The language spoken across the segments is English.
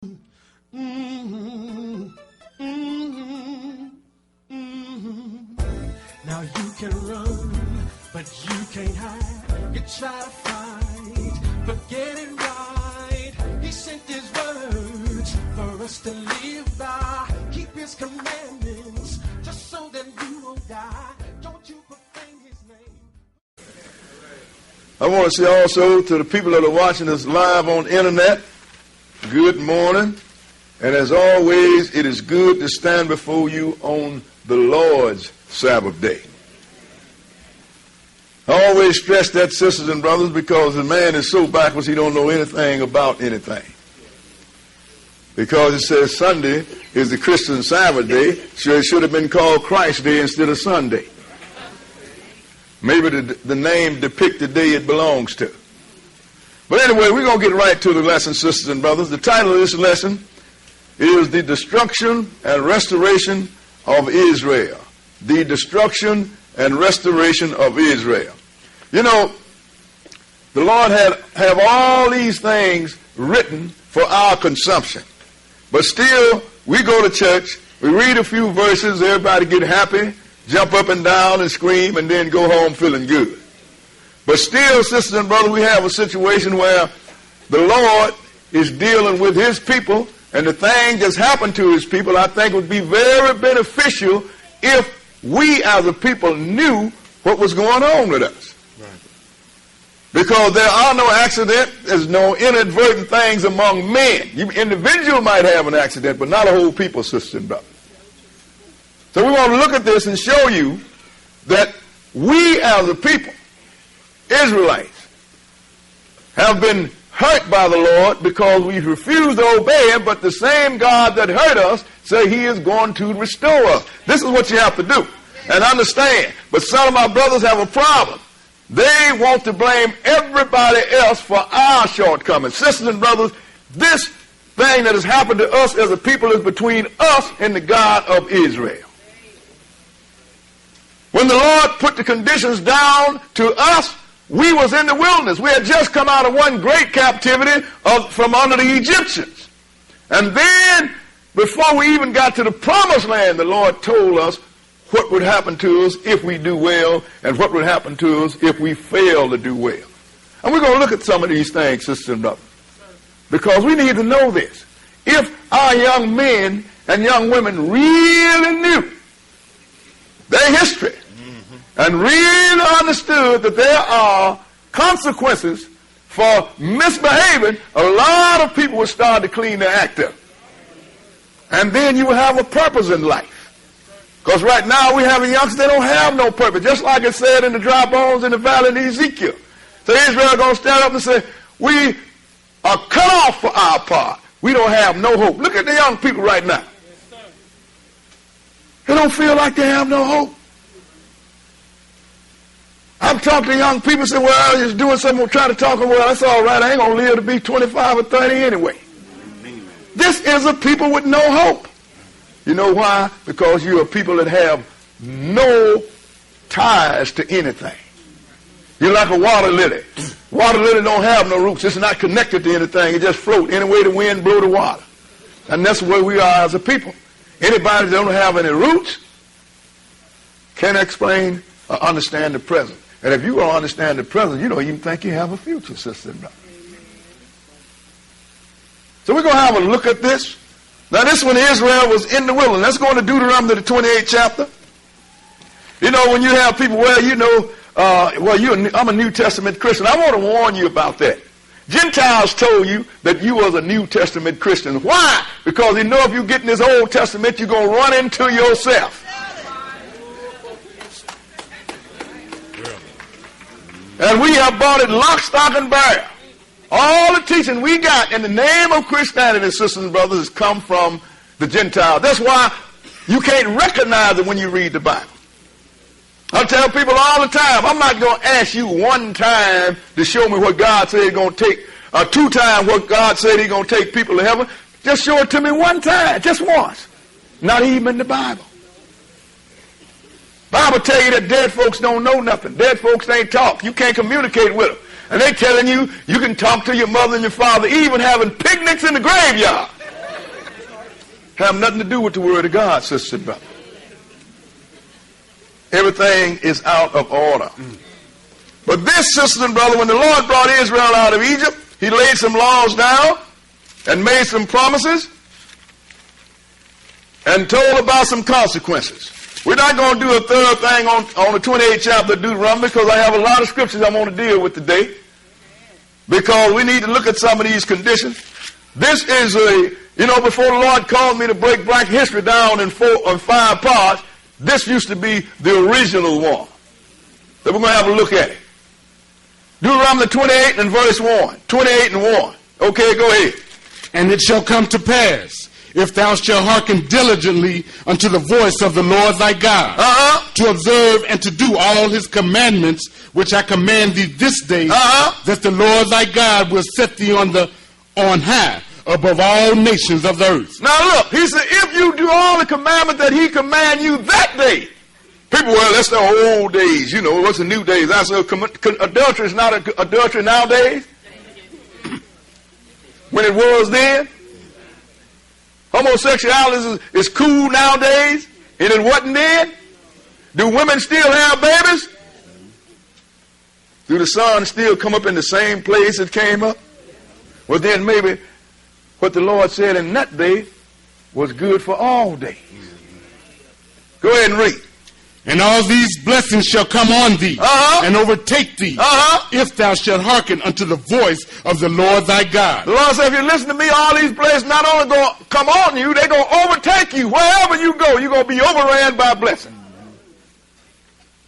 Now you can run, but you can't hide. You try to fight, but get it right. He sent his words for us to live by. Keep his commandments, just so that you won't die. Don't you profane his name. I want to say also to the people that are watching us live on the internet, good morning. And as always, it is good to stand before you on the Lord's Sabbath day. I always stress that, sisters and brothers, because the man is so backwards he don't know anything about anything. Because it says Sunday is the Christian Sabbath day, so it should have been called Christ Day instead of Sunday. Maybe the name depicts the day it belongs to. But anyway, we're going to get right to the lesson, sisters and brothers. The title of this lesson is The Destruction and Restoration of Israel. The Destruction and Restoration of Israel. You know, the Lord have all these things written for our consumption. But still, we go to church, we read a few verses, everybody get happy, jump up and down and scream, and then go home feeling good. But still, sisters and brothers, we have a situation where the Lord is dealing with his people, and the thing that's happened to his people, I think, would be very beneficial if we as a people knew what was going on with us. Right. Because there are no accidents, there's no inadvertent things among men. You individual might have an accident, but not a whole people, sister and brother. So we want to look at this and show you that we as a people, Israelites, have been hurt by the Lord because we refused to obey him, but the same God that hurt us say he is going to restore us. This is what you have to do and understand. But some of my brothers have a problem. They want to blame everybody else for our shortcomings. Sisters and brothers, this thing that has happened to us as a people is between us and the God of Israel. When the Lord put the conditions down to us, we was in the wilderness. We had just come out of one great captivity from under the Egyptians. And then, before we even got to the promised land, the Lord told us what would happen to us if we do well and what would happen to us if we fail to do well. And we're going to look at some of these things, sisters and brothers, because we need to know this. If our young men and young women really knew their history, and really understood that there are consequences for misbehaving, a lot of people will start to clean their act up. And then you will have a purpose in life. Because right now we have youngsters that don't have no purpose. Just like it said in the dry bones in the valley of Ezekiel. So Israel is going to stand up and say, we are cut off for our part. We don't have no hope. Look at the young people right now. They don't feel like they have no hope. I've talked to young people and said, well, he's doing something, trying to talk, well, that's all right. I ain't going to live to be 25 or 30 anyway. This is a people with no hope. You know why? Because you are people that have no ties to anything. You're like a water lily. Water lily don't have no roots. It's not connected to anything. It just floats. Any way the wind blow the water. And that's the way we are as a people. Anybody that don't have any roots can't explain or understand the present. And if you don't understand the present, you don't even think you have a future, sister and brother. So we're going to have a look at this. Now this when Israel was in the wilderness. Let's go into Deuteronomy, the 28th chapter. You know, when you have people, well, you know, I'm a New Testament Christian. I want to warn you about that. Gentiles told you that you was a New Testament Christian. Why? Because they know if you get in this Old Testament, you're going to run into yourself. And we have bought it lock, stock, and barrel. All the teaching we got in the name of Christianity, sisters and brothers, has come from the Gentiles. That's why you can't recognize it when you read the Bible. I tell people all the time, I'm not going to ask you one time to show me what God said he's going to take, or two times what God said he's going to take people to heaven. Just show it to me one time, just once. Not even in the Bible. Bible tell you that dead folks don't know nothing. Dead folks ain't talk. You can't communicate with them. And they telling you you can talk to your mother and your father, even having picnics in the graveyard. have nothing to do with the word of God, sisters and brothers. Everything is out of order. But this, sisters and brothers, when the Lord brought Israel out of Egypt, he laid some laws down and made some promises and told about some consequences. We're not going to do a third thing on the 28th chapter of Deuteronomy because I have a lot of scriptures I want to deal with today, because we need to look at some of these conditions. This is before the Lord called me to break black history down in 5 parts, this used to be the original one. So we're going to have a look at it. Deuteronomy 28 and verse 1. 28 and 1. Okay, go ahead. And it shall come to pass, if thou shalt hearken diligently unto the voice of the Lord thy God, to observe and to do all his commandments, which I command thee this day, that the Lord thy God will set thee on high above all nations of the earth. Now look, he said, if you do all the commandments that he command you that day. People, well, that's the old days. You know, what's the new days? I said, adultery is not adultery nowadays. When it was then. Homosexuality is cool nowadays, and it wasn't then. Do women still have babies? Do the sun still come up in the same place it came up? Well, then maybe what the Lord said in that day was good for all days. Go ahead and read. And all these blessings shall come on thee and overtake thee if thou shalt hearken unto the voice of the Lord thy God. The Lord said, if you listen to me, all these blessings not only going to come on you, they're going to overtake you. Wherever you go, you're going to be overran by blessing.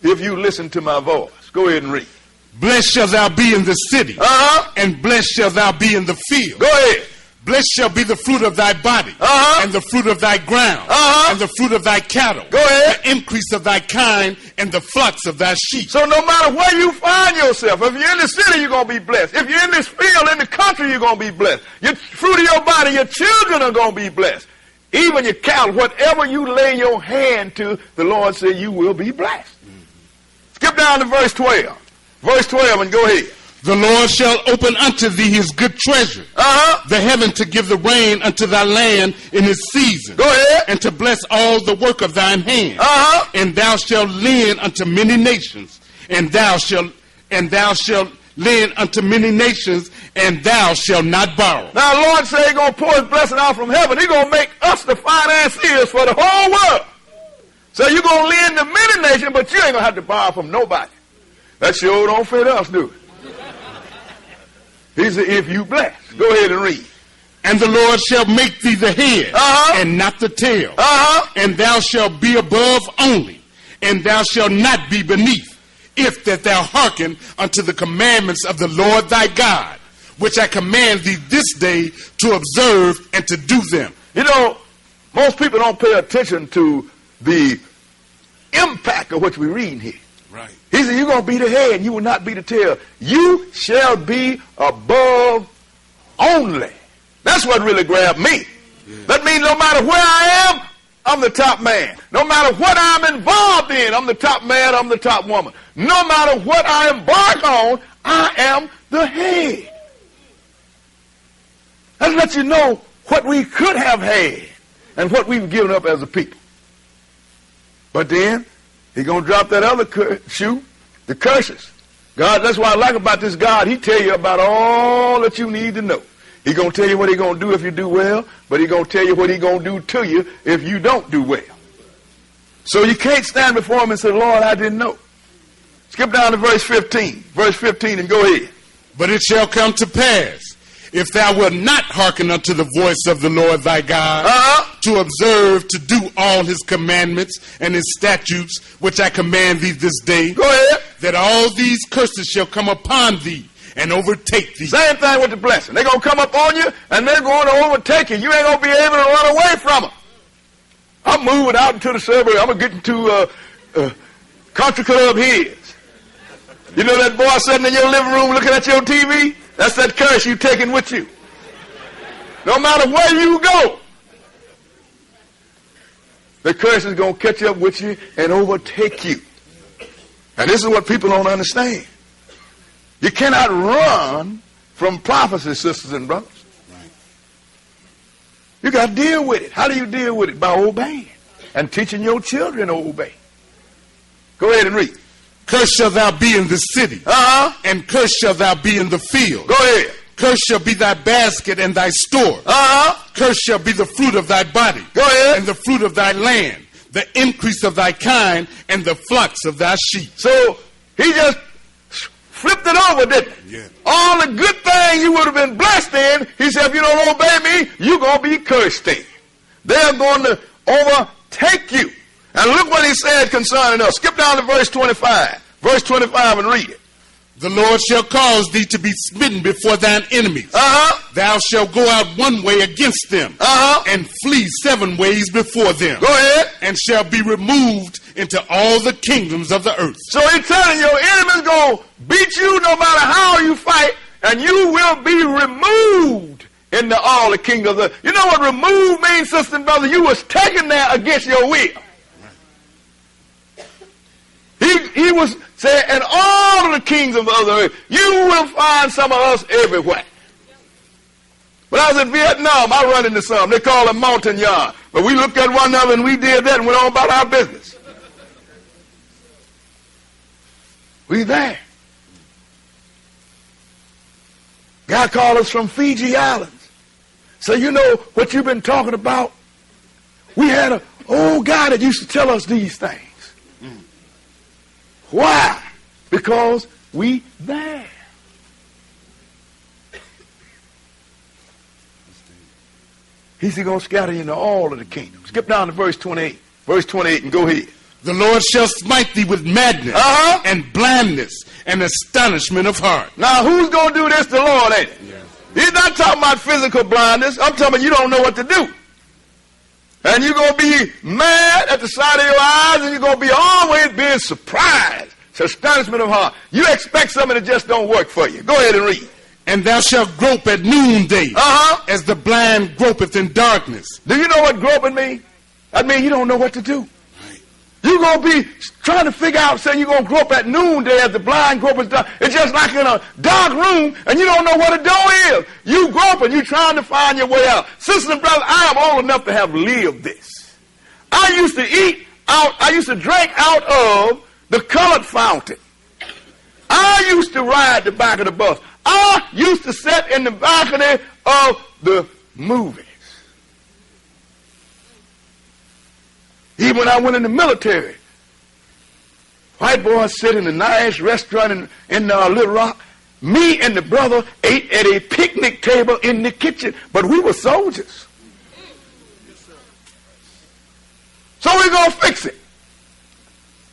If you listen to my voice. Go ahead and read. Blessed shalt thou be in the city, and blessed shalt thou be in the field. Go ahead. Blessed shall be the fruit of thy body, and the fruit of thy ground, and the fruit of thy cattle. Go ahead. The increase of thy kind, and the flocks of thy sheep. So no matter where you find yourself, if you're in the city, you're going to be blessed. If you're in this field, in the country, you're going to be blessed. Your fruit of your body, your children are going to be blessed. Even your cattle, whatever you lay your hand to, the Lord said you will be blessed. Skip down to verse 12. Verse 12 and go ahead. The Lord shall open unto thee his good treasure, the heaven to give the rain unto thy land in his season. Go ahead. And to bless all the work of thine hand. And thou shalt lend unto many nations, and thou shalt lend unto many nations, and thou shalt not borrow. Now the Lord said he's going to pour his blessing out from heaven. He's going to make us the financiers for the whole world. So you're going to lend to many nations, but you ain't going to have to borrow from nobody. That sure don't fit us, do it? He said, if you bless. Go ahead and read. And the Lord shall make thee the head, and not the tail. And thou shalt be above only, and thou shalt not be beneath, if that thou hearken unto the commandments of the Lord thy God, which I command thee this day to observe and to do them. You know, most people don't pay attention to the impact of what we're reading here. Right. He said, you're going to be the head, and you will not be the tail. You shall be above only. That's what really grabbed me. Yeah. That means no matter where I am, I'm the top man. No matter what I'm involved in, I'm the top man, I'm the top woman. No matter what I embark on, I am the head. That lets you know what we could have had and what we've given up as a people. But then, he's going to drop that other shoe, the curses. God, that's what I like about this God. He tell you about all that you need to know. He's going to tell you what he's going to do if you do well, but he's going to tell you what he's going to do to you if you don't do well. So you can't stand before him and say, Lord, I didn't know. Skip down to verse 15. Verse 15 and go ahead. But it shall come to pass, if thou wilt not hearken unto the voice of the Lord thy God, to observe, to do all his commandments and his statutes, which I command thee this day, go ahead, that all these curses shall come upon thee and overtake thee. Same thing with the blessing. They're going to come up on you, and they're going to overtake you. You ain't going to be able to run away from them. I'm moving out into the suburbs. I'm going to get into country club his. You know that boy sitting in your living room looking at your TV? That's that curse you taking with you. No matter where you go, the curse is going to catch up with you and overtake you. And this is what people don't understand. You cannot run from prophecy, sisters and brothers. You got to deal with it. How do you deal with it? By obeying and teaching your children to obey. Go ahead and read. Cursed shall thou be in the city, and cursed shall thou be in the field. Go ahead. Cursed shall be thy basket and thy store. Cursed shall be the fruit of thy body. Go ahead. And the fruit of thy land, the increase of thy kind, and the flocks of thy sheep. So he just flipped it over, didn't he? Yeah. All the good things you would have been blessed in, he said, if you don't obey me, you're going to be cursed in. They're going to overtake you. And look what he said concerning us. Skip down to verse 25. Verse 25 and read it. The Lord shall cause thee to be smitten before thine enemies. Thou shalt go out one way against them, and flee 7 ways before them. Go ahead. And shall be removed into all the kingdoms of the earth. So he's telling your enemies going to beat you no matter how you fight, and you will be removed into all the kingdoms of the earth. You know what remove means, sister and brother? You was taken there against your will. He was saying, in all of the kingdoms of the earth, you will find some of us everywhere. When I was in Vietnam, I run into some. They call them mountain yard. But we looked at one another and we did that and went on about our business. We there. God called us from Fiji Islands. So you know what you've been talking about? We had an old guy that used to tell us these things. Why? Because we there. He's going to scatter you into all of the kingdoms. Skip down to verse 28. Verse 28 and go ahead. The Lord shall smite thee with madness and blindness and astonishment of heart. Now, who's going to do this? The Lord, ain't it? Yeah. He's not talking about physical blindness. I'm talking about you don't know what to do. And you're going to be mad at the sight of your eyes, and you're going to be always being surprised. It's astonishment of heart. You expect something that just don't work for you. Go ahead and read. And thou shalt grope at noonday, as the blind gropeth in darkness. Do you know what groping means? That means you don't know what to do. You're going to be trying to figure out, say you're going to grope at noonday as the blind grope is dark. It's just like in a dark room and you don't know what a door is. You groping, you're trying to find your way out. Sisters and brothers, I am old enough to have lived this. I used to drink out of the colored fountain. I used to ride the back of the bus. I used to sit in the balcony of the movies. Even when I went in the military, white boys sit in a nice restaurant in Little Rock. Me and the brother ate at a picnic table in the kitchen, but we were soldiers. So we're going to fix it.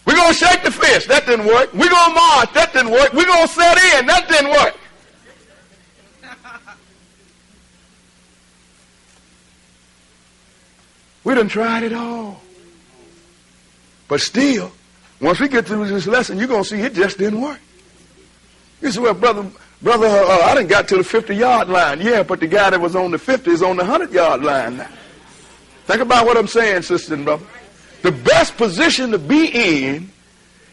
We're going to shake the fist. That didn't work. We're going to march. That didn't work. We're going to set in. That didn't work. We done tried it all. But still, once we get through this lesson, you're going to see it just didn't work. You say, well, brother, I done got to the 50-yard line. Yeah, but the guy that was on the 50 is on the 100-yard line now. Think about what I'm saying, sister and brother. The best position to be in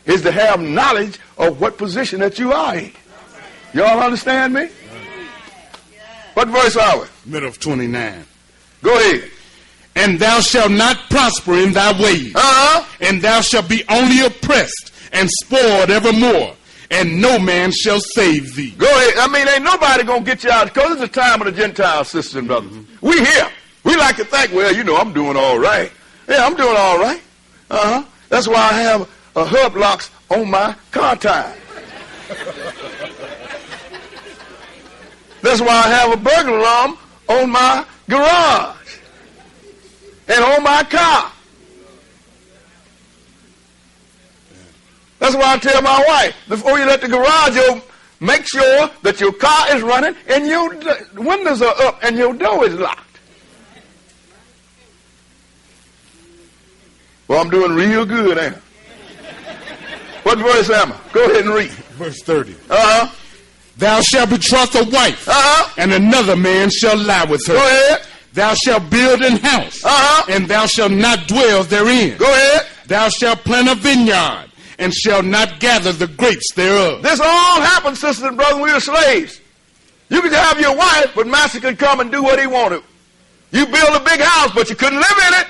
is to have knowledge of what position that you are in. Y'all understand me? What verse are we? Middle of 29. Go ahead. And thou shalt not prosper in thy ways. And thou shalt be only oppressed and spoiled evermore. And no man shall save thee. Go ahead. I mean, ain't nobody going to get you out. Because it's the time of the Gentiles, sisters and brothers. We here. We like to think, well, you know, I'm doing all right. Yeah, I'm doing all right. That's why I have hub locks on my car tire. That's why I have a burglar alarm on my garage. And on my car. That's why I tell my wife, before you let the garage open, make sure that your car is running and your windows are up and your door is locked. Well, I'm doing real good, ain't I? What verse am I? Go ahead and read. Verse 30. Thou shalt betroth a wife, and another man shall lie with her. Go ahead. Thou shalt build an house, and thou shalt not dwell therein. Go ahead. Thou shalt plant a vineyard, and shalt not gather the grapes thereof. This all happened, sisters and brothers, when we were slaves. You could have your wife, but master could come and do what he wanted You built a big house, but you couldn't live in it.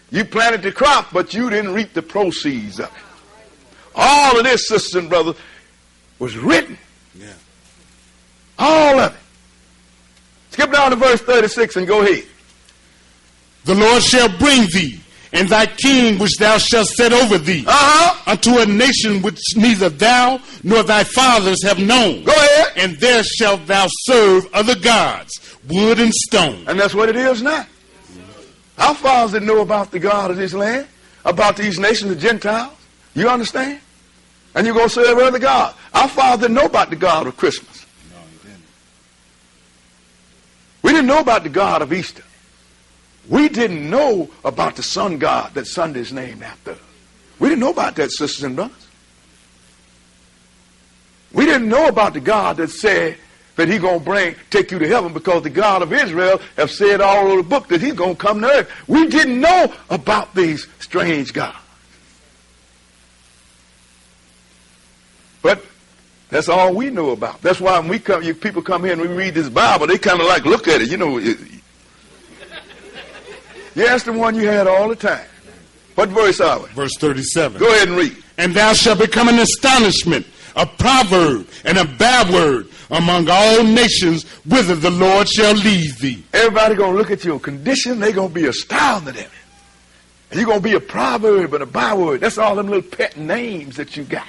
You planted the crop, but you didn't reap the proceeds of it. All of this, sisters and brothers, was written. Yeah. All of it. Skip down to verse 36 and go ahead. The Lord shall bring thee, and thy king which thou shalt set over thee, unto a nation which neither thou nor thy fathers have known. Go ahead. And there shalt thou serve other gods, wood and stone. And that's what it is now. Our fathers didn't know about the God of this land, about these nations, the Gentiles. You understand? And you're going to serve other gods. Our fathers didn't know about the God of Christmas. No, he didn't. We didn't know about the God of Easter. We didn't know about the sun god that Sunday is named after. We didn't know about that, sisters and brothers. We didn't know about the God that said that he's going to take you to heaven, because the God of Israel have said all over the book that he's going to come to earth. We didn't know about these strange gods. But that's all we know about. That's why when people come here and we read this Bible, they kind of like look at it. You know, you ask the one you had all the time. What verse are we? Verse 37. Go ahead and read. And thou shalt become an astonishment, a proverb, and a byword among all nations, whither the Lord shall lead thee. Everybody going to look at your condition. They're going to be astounded at it. And you're going to be a proverb and a byword. That's all them little pet names that you got.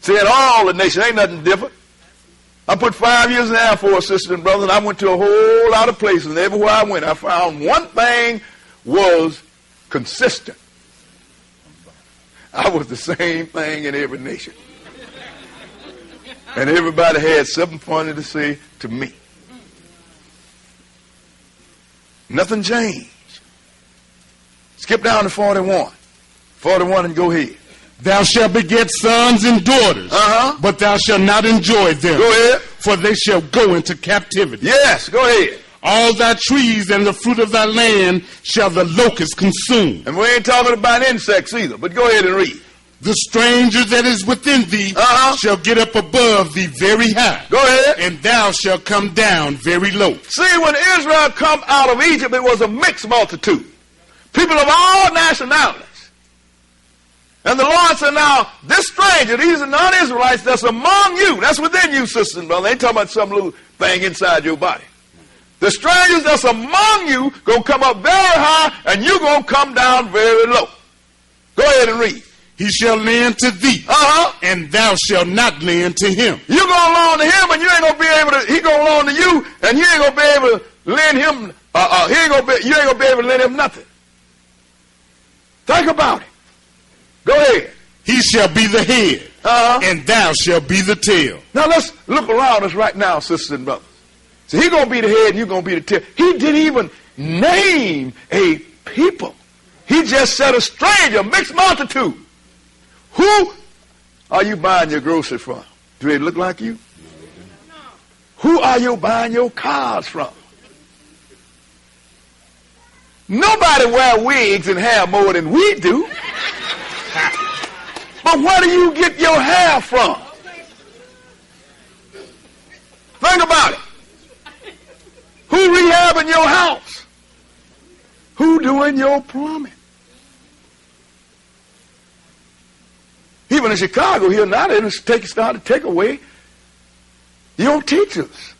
Said all the nations, ain't nothing different. I put 5 years in the Air Force, sisters and brothers, and I went to a whole lot of places. And everywhere I went, I found one thing was consistent. I was the same thing in every nation. And everybody had something funny to say to me. Nothing changed. Skip down to 41. 41 and go ahead. Thou shalt beget sons and daughters, but thou shalt not enjoy them. Go ahead. For they shall go into captivity. Yes, go ahead. All thy trees and the fruit of thy land shall the locust consume. And we ain't talking about insects either, but go ahead and read. The stranger that is within thee shall get up above thee very high. Go ahead. And thou shalt come down very low. See, when Israel come out of Egypt, it was a mixed multitude. People of all nationalities. And the Lord said, now, this stranger, these are non-Israelites that's among you. That's within you, sisters and brothers. They ain't talking about some little thing inside your body. The strangers that's among you going to come up very high, and you going to come down very low. Go ahead and read. He shall lend to thee, and thou shalt not lend to him. You going to loan to him, and you ain't going to be able to, he going to loan to you, and you ain't going to be able to lend him, you ain't going to be able to lend him nothing. Think about it. Go ahead. He shall be the head, and thou shalt be the tail. Now let's look around us right now, sisters and brothers. So he's going to be the head and you're going to be the tail. He didn't even name a people. He just said a stranger, mixed multitude. Who are you buying your groceries from? Do they look like you? Who are you buying your cars from? Nobody wear wigs and hair more than we do. But where do you get your hair from? Think about it. Who rehabbing your house? Who doing your plumbing? Even in Chicago here now, they start to take away your teachers.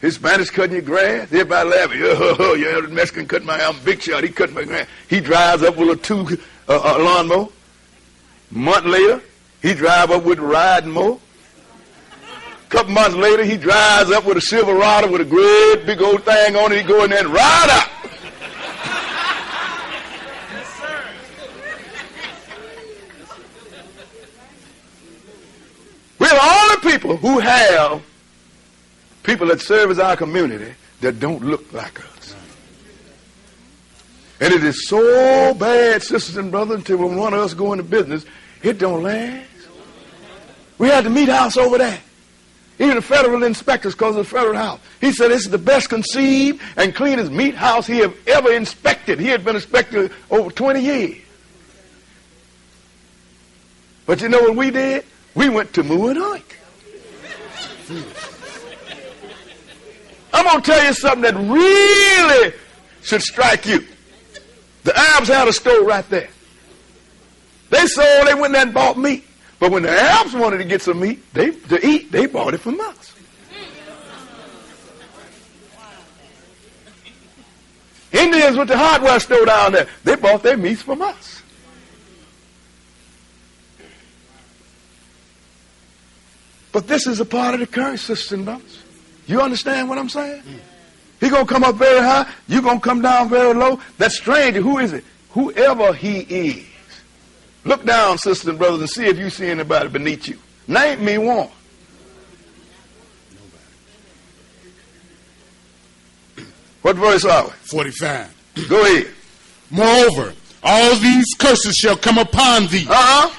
Hispanics cutting your grass. Everybody laughing. Oh, yeah, the Mexican cutting my hair. I'm big shot. He cutting my grass. He drives up with a lawnmower. A month later, he drives up with a riding mower. A couple months later, he drives up with a Silverado with a great big old thing on it. He go in there and ride up. We're the only people who have people that serve as our community that don't look like us. And it is so bad, sisters and brothers, until when one of us go into business, it don't last. We had the meat house over there. Even the federal inspectors, because of the federal house. He said this is the best conceived and cleanest meat house he have ever inspected. He had been inspected over 20 years. But you know what we did? We went to Moo and Hike. I'm going to tell you something that really should strike you. The Arabs had a store right there. They sold, they went there and bought meat. But when the Arabs wanted to get some meat to eat, they bought it from us. Indians with the hardware store down there, they bought their meats from us. But this is a part of the curse, sisters and brothers. You understand what I'm saying? He's going to come up very high. You're going to come down very low. That stranger, who is it? Whoever he is. Look down, sisters and brothers, and see if you see anybody beneath you. Name me one. What verse are we? 45. Go ahead. Moreover, all these curses shall come upon thee,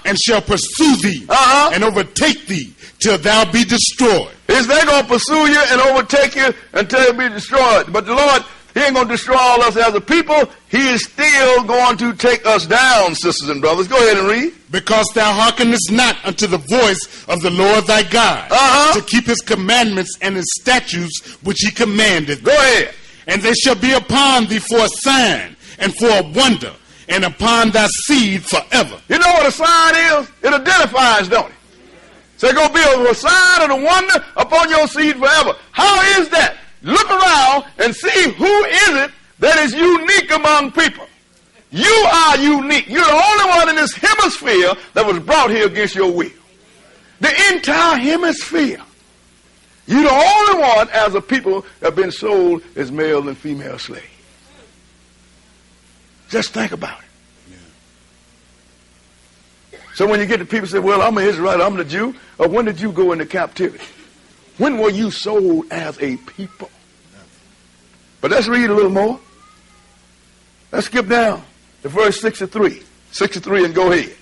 and shall pursue thee, and overtake thee, till thou be destroyed. Is they going to pursue you and overtake you until you be destroyed? But the Lord, he ain't going to destroy all us as a people. He is still going to take us down, sisters and brothers. Go ahead and read. Because thou hearkenest not unto the voice of the Lord thy God, to keep his commandments and his statutes which he commanded. Go ahead. And they shall be upon thee for a sign and for a wonder, and upon thy seed forever. You know what a sign is? It identifies, don't it? So it's going to be a sign and a wonder upon your seed forever. How is that? Look around and see who is it that is unique among people. You are unique. You're the only one in this hemisphere that was brought here against your will. The entire hemisphere. You're the only one as a people that have been sold as male and female slaves. Just think about it. Yeah. So when you get to people say, well, I'm an Israelite, I'm the Jew, or when did you go into captivity? When were you sold as a people? But let's read a little more. Let's skip down to verse 63. 63 and go ahead.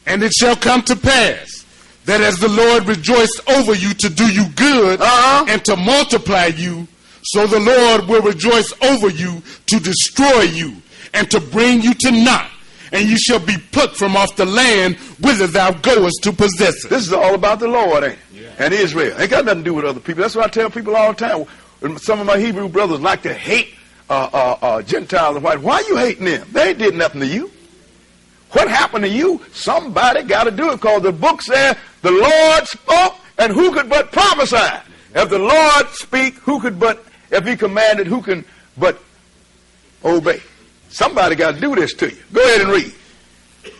And it shall come to pass that as the Lord rejoiced over you to do you good and to multiply you, so the Lord will rejoice over you to destroy you and to bring you to naught, and you shall be put from off the land whither thou goest to possess it. This is all about the Lord, ain't it? Yeah. And Israel. Ain't got nothing to do with other people. That's what I tell people all the time. Some of my Hebrew brothers like to hate Gentiles and white. Why are you hating them? They ain't did nothing to you. What happened to you? Somebody got to do it, because the book said the Lord spoke, and who could but prophesy? If the Lord speak, who could but, if he commanded, who can but obey? Somebody got to do this to you. Go ahead and read.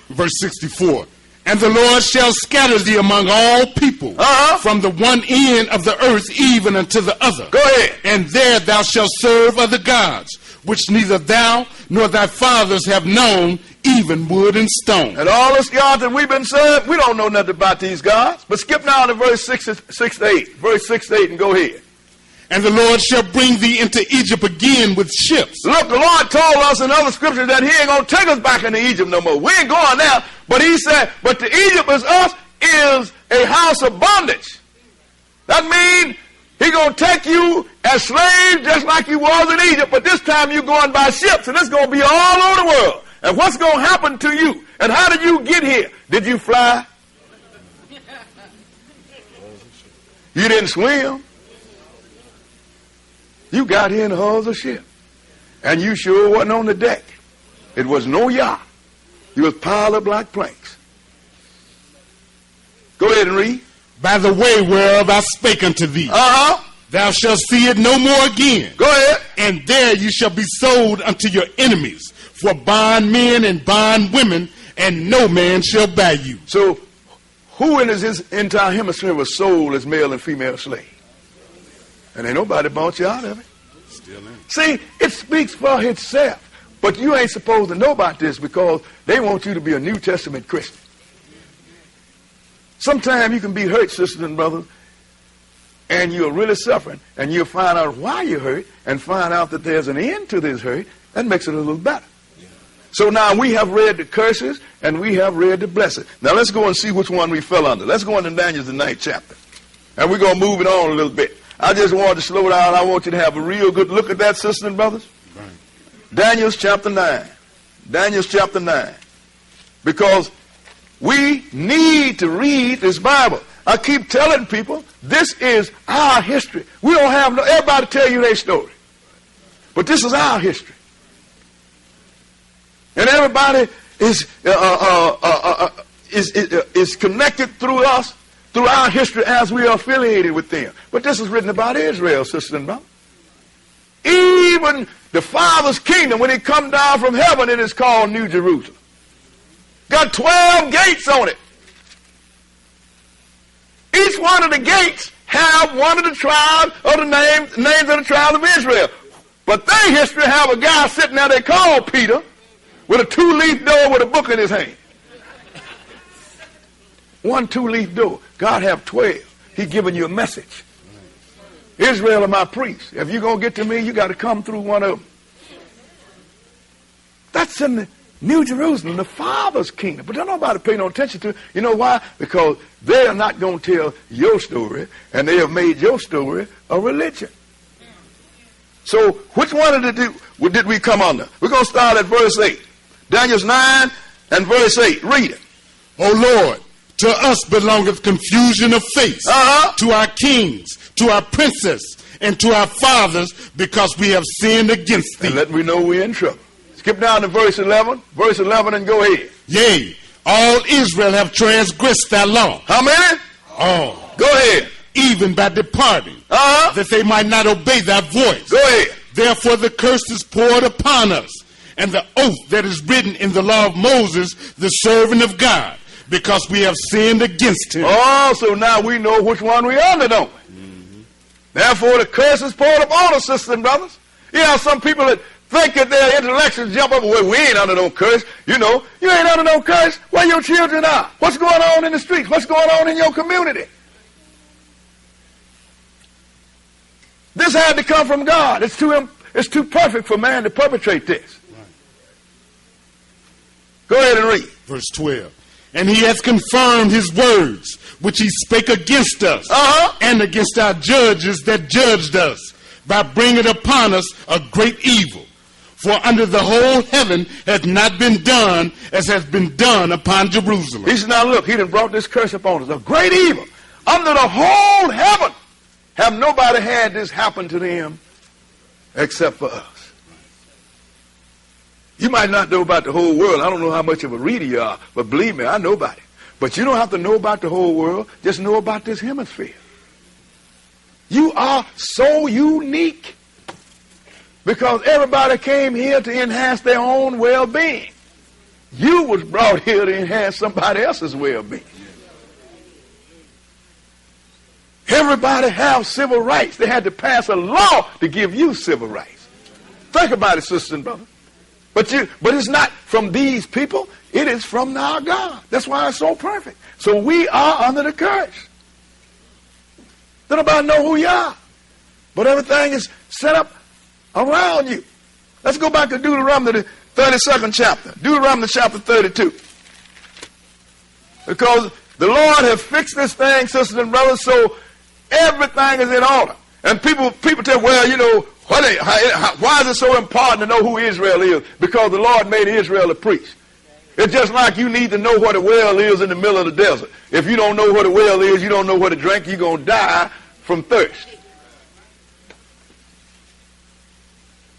Verse 64. And the Lord shall scatter thee among all people, from the one end of the earth even unto the other. Go ahead. And there thou shalt serve other gods, which neither thou nor thy fathers have known, even wood and stone. And all this gods that we've been served, we don't know nothing about these gods. But skip now to verse 6 to 8. Verse 6 to 8 and go ahead. And the Lord shall bring thee into Egypt again with ships. Look, the Lord told us in other scriptures that he ain't going to take us back into Egypt no more. We ain't going there. But he said, but to Egypt as us is a house of bondage. That means he's going to take you as slaves just like you was in Egypt. But this time you're going by ships, and it's going to be all over the world. And what's going to happen to you? And how did you get here? Did you fly? You didn't swim. You got here in the hulls of ship. And you sure wasn't on the deck. It was no yacht. You was piled up like planks. Go ahead and read. By the way whereof I spake unto thee. Thou shalt see it no more again. Go ahead. And there you shall be sold unto your enemies for bondmen and bondwomen, and no man shall buy you. So, who in his entire hemisphere was sold as male and female slave? And ain't nobody bought you out of it. Still ain't. See, it speaks for itself. But you ain't supposed to know about this because they want you to be a New Testament Christian. Sometimes you can be hurt, sisters and brothers, and you're really suffering, and you'll find out why you're hurt and find out that there's an end to this hurt. That makes it a little better. Yeah. So now we have read the curses and we have read the blessings. Now let's go and see which one we fell under. Let's go into Daniel, the 9th chapter. And we're going to move it on a little bit. I just wanted to slow down. I want you to have a real good look at that, sisters and brothers. Right. Daniel chapter 9. Daniel chapter 9. Because we need to read this Bible. I keep telling people, this is our history. We don't have everybody tell you their story. But this is our history. And everybody is connected through us, through our history as we are affiliated with them. But this is written about Israel, sisters and brothers. Even the Father's kingdom, when he come down from heaven, it is called New Jerusalem. Got 12 gates on it. Each one of the gates have one of the tribes of the names of the tribe of Israel. But their history have a guy sitting there they call Peter with a 2-leaf door with a book in his hand. One 2-leaf door. God have 12. He giving you a message. Israel are my priests. If you're going to get to me, you got to come through one of them. That's in the New Jerusalem, the Father's kingdom. But don't nobody pay no attention to it. You know why? Because they are not going to tell your story, and they have made your story a religion. So which one did we come under? We're going to start at verse 8. Daniel 9 and verse 8. Read it. O Lord, to us belongeth confusion of face, to our kings, to our princes, and to our fathers, because we have sinned against thee. And let me know we're in trouble. Skip down to verse 11. Verse 11 and go ahead. Yea, all Israel have transgressed thy law. How many? All. Go ahead. Even by departing, that they might not obey thy voice. Go ahead. Therefore the curse is poured upon us, and the oath that is written in the law of Moses, the servant of God, because we have sinned against him. Oh, so now we know which one we under, don't we? Mm-hmm. Therefore the curse is poured upon us, sisters and brothers. You know, some people that think that their intellectuals jump up, well, we ain't under no curse. You know, you ain't under no curse. Where your children are. What's going on in the streets? What's going on in your community? This had to come from God. It's too perfect for man to perpetrate this. Right. Go ahead and read. Verse 12. And he hath confirmed his words, which he spake against us, and against our judges that judged us, by bringing upon us a great evil. For under the whole heaven hath not been done as has been done upon Jerusalem. He said, now look, he done brought this curse upon us, a great evil. Under the whole heaven have nobody had this happen to them except for us. You might not know about the whole world. I don't know how much of a reader you are, but believe me, I know about it. But you don't have to know about the whole world. Just know about this hemisphere. You are so unique because everybody came here to enhance their own well-being. You was brought here to enhance somebody else's well-being. Everybody have civil rights. They had to pass a law to give you civil rights. Think about it, sisters and brothers. But it's not from these people. It is from our God. That's why it's so perfect. So we are under the curse. Don't nobody know who you are. But everything is set up around you. Let's go back to Deuteronomy, the 32nd chapter. Deuteronomy chapter 32. Because the Lord has fixed this thing, sisters and brothers, so everything is in order. And people tell, well, you know, why is it so important to know who Israel is? Because the Lord made Israel a priest. It's just like you need to know what a well is in the middle of the desert. If you don't know what a well is, you don't know what to drink, you're going to die from thirst.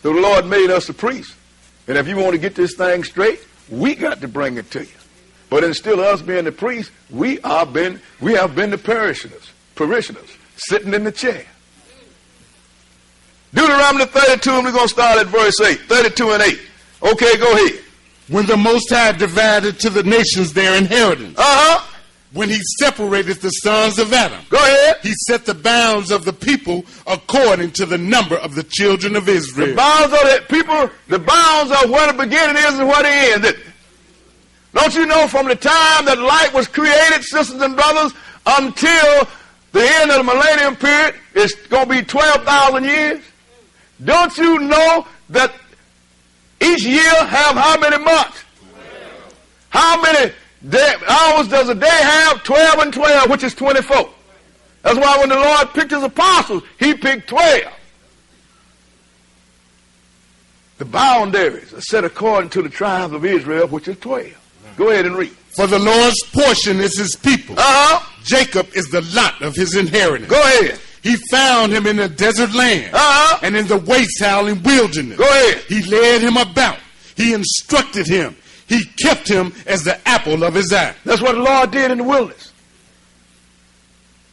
So the Lord made us a priest. And if you want to get this thing straight, we got to bring it to you. But instead of us being the priest, we have been the parishioners sitting in the chair. Deuteronomy 32, and we're going to start at verse 8. 32 and 8. Okay, go ahead. When the Most High divided to the nations their inheritance. When he separated the sons of Adam. Go ahead. He set the bounds of the people according to the number of the children of Israel. The bounds of the people, the bounds of where the beginning is and where the end is. Don't you know from the time that light was created, sisters and brothers, until the end of the millennium period, it's going to be 12,000 years? Don't you know that each year have how many months? 12. How many hours does a day have? 12 and 12, which is 24. That's why when the Lord picked his apostles, he picked 12. The boundaries are set according to the tribes of Israel, which is 12. Go ahead and read. For the Lord's portion is his people. Jacob is the lot of his inheritance. Go ahead. He found him in the desert land and in the waste-howling wilderness. Go ahead. He led him about. He instructed him. He kept him as the apple of his eye. That's what the Lord did in the wilderness.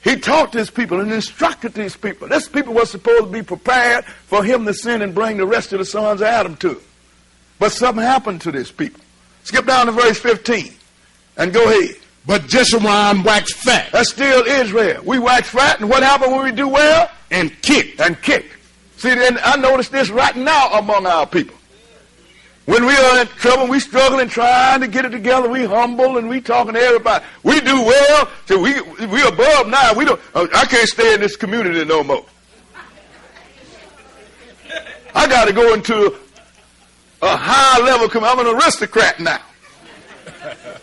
He taught his people and instructed these people. This people was supposed to be prepared for him to sin and bring the rest of the sons of Adam to him. But something happened to this people. Skip down to verse 15 and go ahead. But Jeshurun waxed fat. That's still Israel. We wax fat, and what happened when we do well? And kicked. And kicked. See, then I notice this right now among our people. When we are in trouble, we struggling, trying to get it together, we humble and we talking to everybody. We do well, so we above now. We don't. I can't stay in this community no more. I got to go into a high level. I'm an aristocrat now.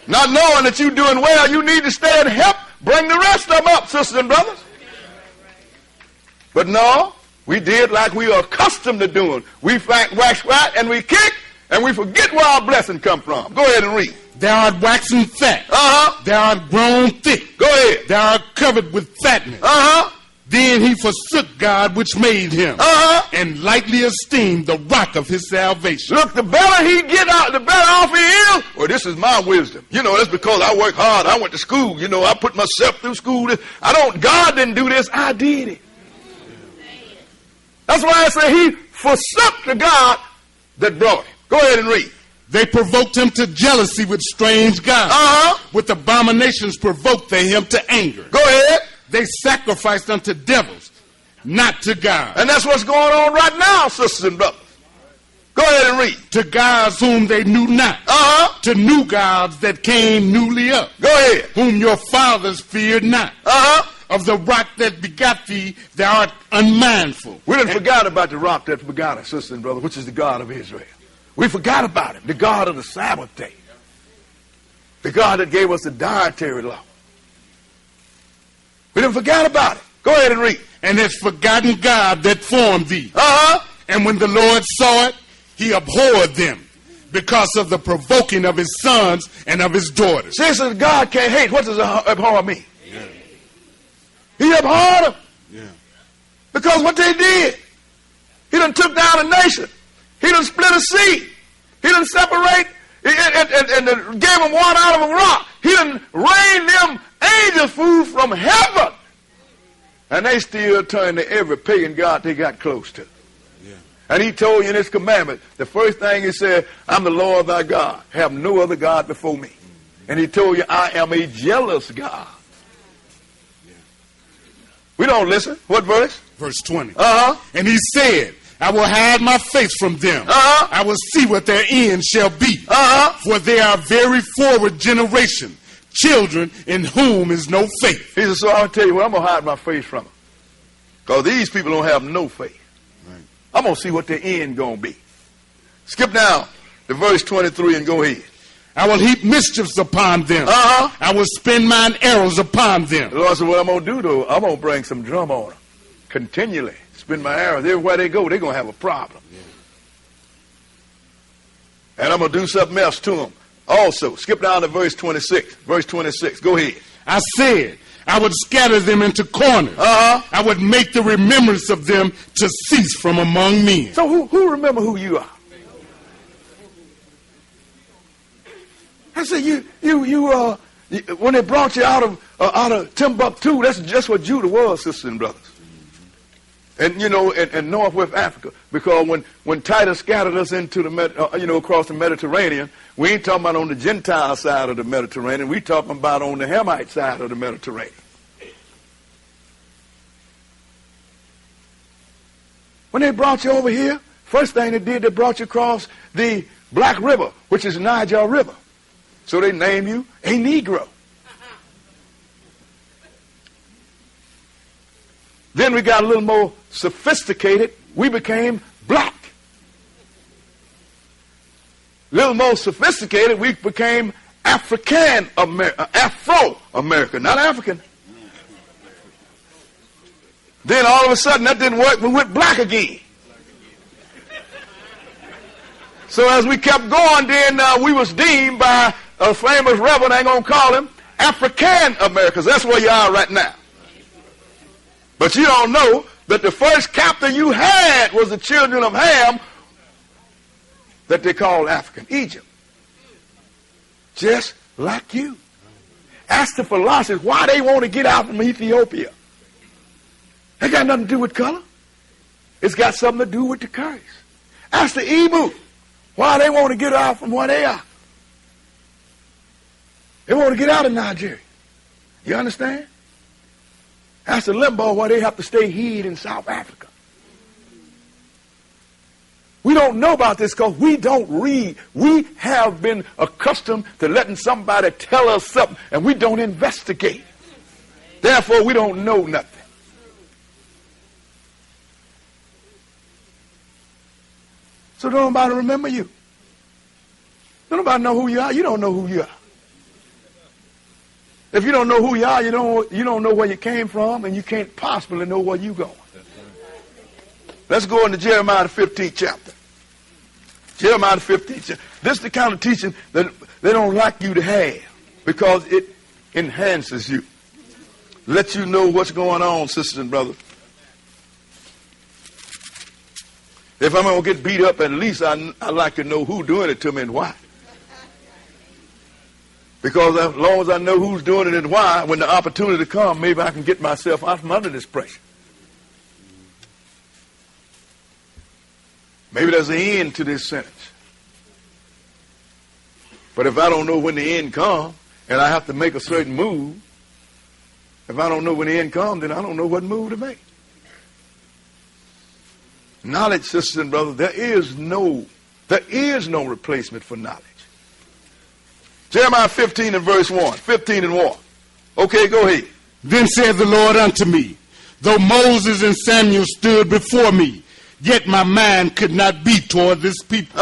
Not knowing that you're doing well, you need to stay and help bring the rest of them up, sisters and brothers. But no, we did like we are accustomed to doing. We wax fat and we kick. And we forget where our blessing come from. Go ahead and read. Thou art waxen fat. Thou art grown thick. Go ahead. Thou art covered with fatness. Then he forsook God which made him, and lightly esteemed the rock of his salvation. Look, the better he get out, the better off he is. Well, this is my wisdom. You know, that's because I work hard. I went to school. You know, I put myself through school. God didn't do this. I did it. That's why I say he forsook the God that brought him. Go ahead and read. They provoked him to jealousy with strange gods. With abominations provoked they him to anger. Go ahead. They sacrificed unto devils, not to God. And that's what's going on right now, sisters and brothers. Go ahead and read. To gods whom they knew not. To new gods that came newly up. Go ahead. Whom your fathers feared not. Of the rock that begot thee, thou art unmindful. We done forgot about the rock that begot us, sisters and brothers, which is the God of Israel. We forgot about him, the God of the Sabbath day. The God that gave us the dietary law. We didn't forget about it. Go ahead and read. And has forgotten God that formed thee. And when the Lord saw it, he abhorred them because of the provoking of his sons and of his daughters. See, so God can't hate. What does abhor mean? Yeah. He abhorred them. Yeah. Because what they did. He done took down a nation. He done split a sea. He done separate and gave them water out of a rock. He done rained them angel food from heaven. And they still turn to every pagan god they got close to. Yeah. And he told you in his commandment, the first thing he said, I'm the Lord thy God. Have no other God before me. And he told you, I am a jealous God. Yeah. We don't listen. What verse? Verse 20. And he said, I will hide my face from them. I will see what their end shall be. For they are a very forward generation, children in whom is no faith. He said, so I'll tell you what, I'm going to hide my face from them. Because these people don't have no faith. Right. I'm going to see what their end going to be. Skip down to verse 23 and go ahead. I will heap mischiefs upon them. I will spin mine arrows upon them. The Lord said, what I'm going to do, though, I'm going to bring some drum on them continually. Spin my arrows. Everywhere they go, they're going to have a problem. Yeah. And I'm going to do something else to them also. Skip down to verse 26. Verse 26. Go ahead. I said, I would scatter them into corners. I would make the remembrance of them to cease from among men. So who remember who you are? I said, you when they brought you out of Timbuktu, that's just what Judah was, sisters and brothers. And, you know, in northwest Africa, because when Titus scattered us into the, across the Mediterranean, we ain't talking about on the Gentile side of the Mediterranean. We talking about on the Hamite side of the Mediterranean. When they brought you over here, first thing they did, they brought you across the Black River, which is the Niger River. So they named you a Negro. Then we got a little more sophisticated. We became black. A little more sophisticated. We became Afro-American, not African. Then all of a sudden that didn't work. We went black again. So as we kept going, then we was deemed by a famous reverend ain't going to call him African Americans. That's where you are right now. But you don't know that the first captain you had was the children of Ham that they called African, Egypt. Just like you. Ask the philosophers why they want to get out from Ethiopia. It got nothing to do with color. It's got something to do with the curse. Ask the Igbo why they want to get out from where they are. They want to get out of Nigeria. You understand? Ask the Limbo why they have to stay hid in South Africa. We don't know about this because we don't read. We have been accustomed to letting somebody tell us something and we don't investigate. Therefore, we don't know nothing. So don't nobody remember you. Don't nobody know who you are. You don't know who you are. If you don't know who you are, you don't know where you came from, and you can't possibly know where you're going. Let's go into Jeremiah the 15th chapter. Jeremiah the 15th chapter. This is the kind of teaching that they don't like you to have because it enhances you. Let you know what's going on, sisters and brothers. If I'm going to get beat up, at least I like to know who's doing it to me and why. Because as long as I know who's doing it and why, when the opportunity comes, maybe I can get myself out from under this pressure. Maybe there's an end to this sentence. But if I don't know when the end comes, and I have to make a certain move, if I don't know when the end comes, then I don't know what move to make. Knowledge, sisters and brothers, there is no replacement for knowledge. Jeremiah 15 and verse 1. 15 and 1. Okay, go ahead. Then said the Lord unto me, though Moses and Samuel stood before me, yet my mind could not be toward this people.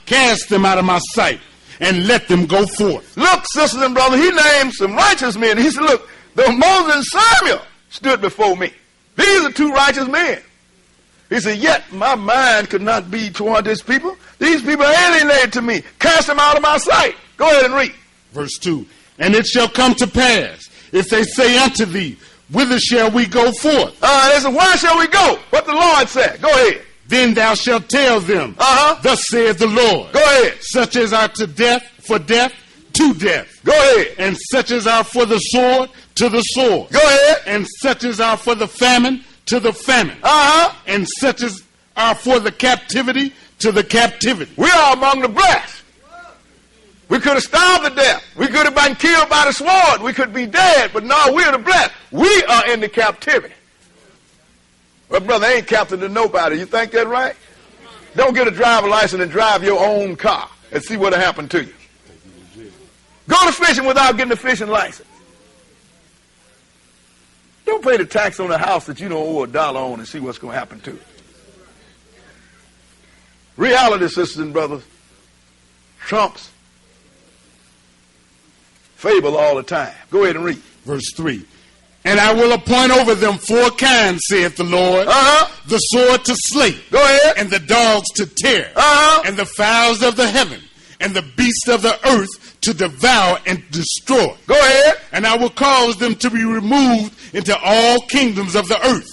Cast them out of my sight and let them go forth. Look, sisters and brothers, he named some righteous men. He said, look, though Moses and Samuel stood before me. These are two righteous men. He said, yet my mind could not be toward this people. These people are alienated to me. Cast them out of my sight. Go ahead and read. Verse 2. And it shall come to pass, if they say unto thee, whither shall we go forth? They said, where shall we go? What the Lord said. Go ahead. Then thou shalt tell them, thus saith the Lord. Go ahead. Such as are to death, for death, to death. Go ahead. And such as are for the sword, to the sword. Go ahead. And such as are for the famine, to the famine. And such as are for the captivity, to the captivity. We are among the blessed. We could have starved to death. We could have been killed by the sword. We could be dead, but no, we're the blessed. We are in the captivity. Well, brother, ain't captain to nobody. You think that right? Don't get a driver license and drive your own car and see what'll happen to you. Go to fishing without getting a fishing license. Don't pay the tax on a house that you don't owe $1 on and see what's going to happen to you. Reality, sisters and brothers, trumps fable all the time. Go ahead and read. Verse 3. And I will appoint over them 4 kinds, saith the Lord. The sword to slay. Go ahead. And the dogs to tear. And the fowls of the heaven. And the beasts of the earth to devour and destroy. Go ahead. And I will cause them to be removed into all kingdoms of the earth.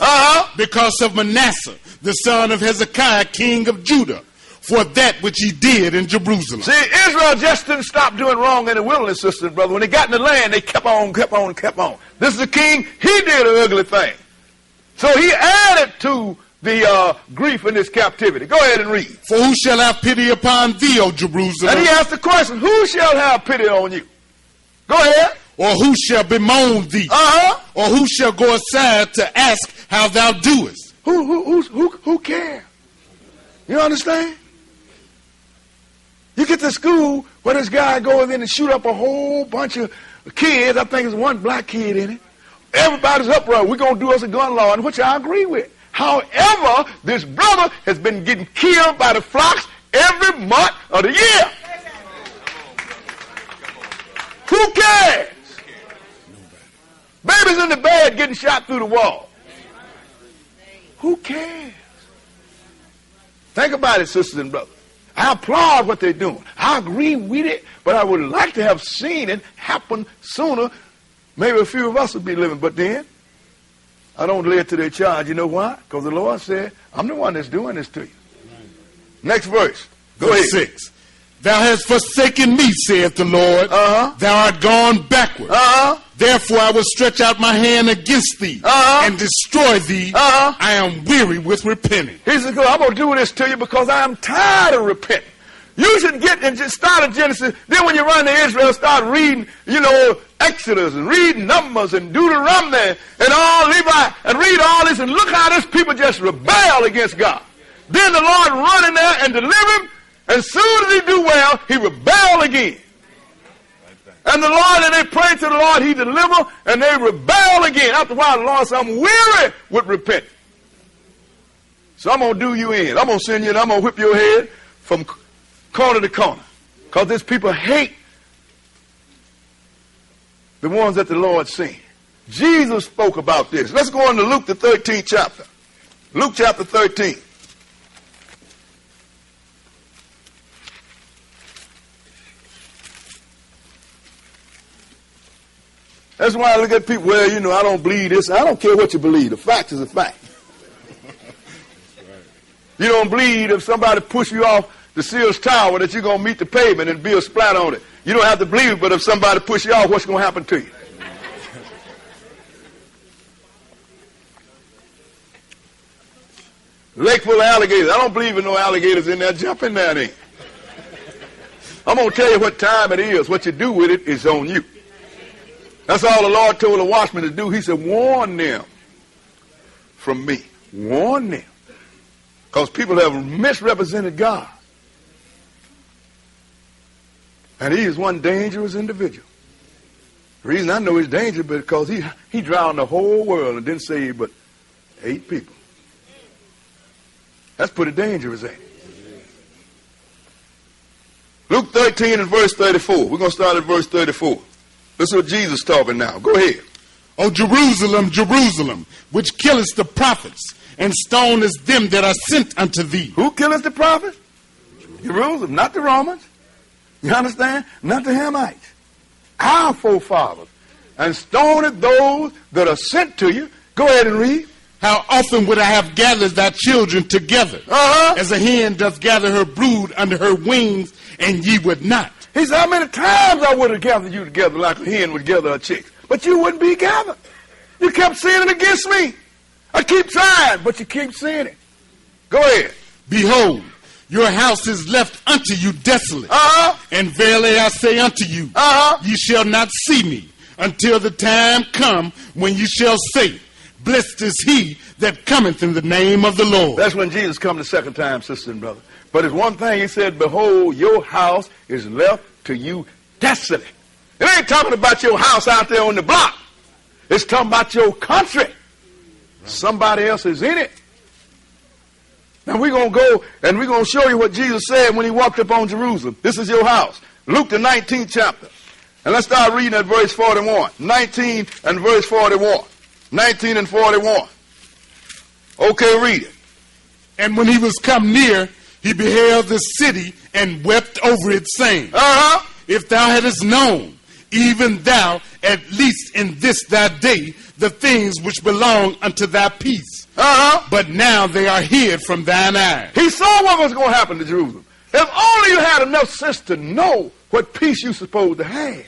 Because of Manasseh, the son of Hezekiah, king of Judah, for that which he did in Jerusalem. See, Israel just didn't stop doing wrong in the wilderness, sister and brother. When they got in the land, they kept on. This is the king. He did an ugly thing. So he added to the grief in this captivity. Go ahead and read. For who shall have pity upon thee, O Jerusalem? And he asked the question, who shall have pity on you? Go ahead. Or who shall bemoan thee? Or who shall go aside to ask how thou doest? Who cares? You understand? You get to school where this guy goes in and shoot up a whole bunch of kids. I think there's one black kid in it. Everybody's upright. We're going to do us a gun law, which I agree with. However, this brother has been getting killed by the flocks every month of the year. Who cares? Babies in the bed getting shot through the wall. Who cares? Think about it, sisters and brothers. I applaud what they're doing. I agree with it, but I would like to have seen it happen sooner. Maybe a few of us would be living, but then I don't lay it to their charge. You know why? Because the Lord said, I'm the one that's doing this to you. Next verse. Go ahead. 6. Thou hast forsaken me, saith the Lord. Thou art gone backward. Therefore I will stretch out my hand against thee and destroy thee. I am weary with repenting. He said, I'm going to do this to you because I am tired of repenting. You should get and just start at Genesis. Then when you run to Israel, start reading, Exodus and reading Numbers and Deuteronomy and all Levi and read all this and look how this people just rebel against God. Then the Lord run in there and deliver him. As soon as he do well, he rebel again. And the Lord, and they pray to the Lord, he deliver, and they rebel again. After a while, the Lord said, I'm weary with repenting. So I'm going to do you in. I'm going to send you and I'm going to whip your head from corner to corner. Because these people hate the ones that the Lord sent. Jesus spoke about this. Let's go on to Luke the 13th chapter. Luke chapter 13. That's why I look at people, well, I don't believe this. I don't care what you believe. The fact is a fact. You don't believe if somebody push you off the Sears Tower that you're going to meet the pavement and be a splat on it. You don't have to believe it, but if somebody push you off, what's going to happen to you? Lake full of alligators. I don't believe in no alligators in there. Jump in there then. I'm going to tell you what time it is. What you do with it is on you. That's all the Lord told the watchman to do. He said, warn them from me. Warn them. Because people have misrepresented God. And he is one dangerous individual. The reason I know he's dangerous is because he drowned the whole world and didn't save but 8 people. That's pretty dangerous, ain't it? Luke 13 and verse 34. We're going to start at verse 34. This is what Jesus is talking now. Go ahead. O Jerusalem, Jerusalem, which killest the prophets, and stonest them that are sent unto thee. Who killeth the prophets? Jerusalem, not the Romans. You understand? Not the Hamites. Our forefathers. And stoneth those that are sent to you. Go ahead and read. How often would I have gathered thy children together, as a hen doth gather her brood under her wings, and ye would not. He said, how many times I would have gathered you together like a hen would gather her chicks, but you wouldn't be gathered. You kept sinning against me. I keep trying, but you keep sinning. Go ahead. Behold, your house is left unto you desolate. And verily I say unto you, ye shall not see me until the time come when you shall say, blessed is he that cometh in the name of the Lord. That's when Jesus come the second time, sister and brother. But it's one thing he said, behold, your house is left to you desolate. It ain't talking about your house out there on the block. It's talking about your country. Somebody else is in it. Now we're going to go and we're going to show you what Jesus said when he walked up on Jerusalem. This is your house. Luke the 19th chapter. And let's start reading at verse 41. 19 and verse 41. 19 and 41. Okay, read it. And when he was come near, he beheld the city and wept over it, saying, if thou hadst known, even thou, at least in this thy day, the things which belong unto thy peace. But now they are hid from thine eyes. He saw what was going to happen to Jerusalem. If only you had enough sense to know what peace you're supposed to have.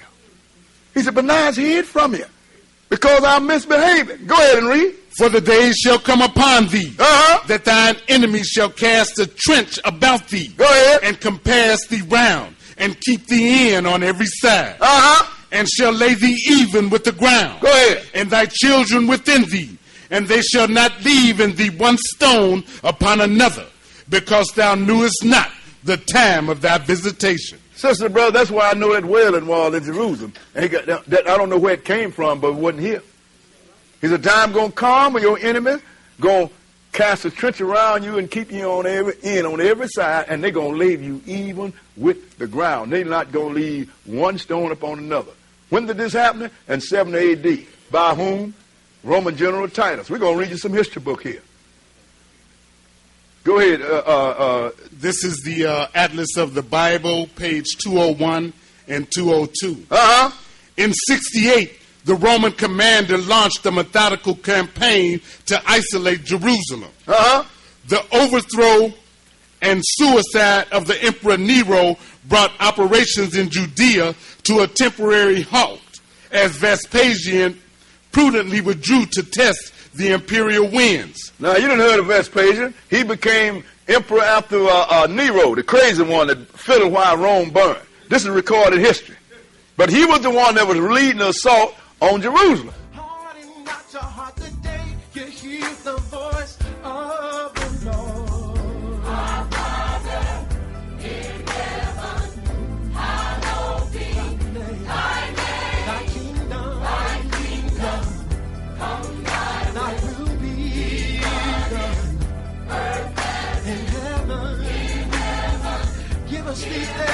He said, but now it's hid from you because I'm misbehaving. Go ahead and read. For the days shall come upon thee, that thine enemies shall cast a trench about thee. Go ahead. And compass thee round, and keep thee in on every side. And shall lay thee even with the ground. Go ahead. And thy children within thee. And they shall not leave in thee one stone upon another, because thou knewest not the time of thy visitation. Sister, brother, that's why I know that Wailing Wall in Jerusalem. I don't know where it came from, but it wasn't here. He said, time going to come when your enemies going to cast a trench around you and keep you on every side, and they're going to leave you even with the ground. They're not going to leave one stone upon another. When did this happen? In 70 A.D. By whom? Roman General Titus. We're going to read you some history book here. Go ahead. This is the Atlas of the Bible, page 201 and 202. In 68, the Roman commander launched a methodical campaign to isolate Jerusalem. The overthrow and suicide of the Emperor Nero brought operations in Judea to a temporary halt, as Vespasian prudently withdrew to test the imperial winds. Now, you done heard of Vespasian. He became emperor after Nero, the crazy one that fiddled while Rome burned. This is recorded history. But he was the one that was leading the assault on Jerusalem. Harden not your heart today. You hear the voice of the Lord. Our Father in heaven, hallowed be thy name. Thy kingdom, come thy will be done. Earth as in heaven. Give us this day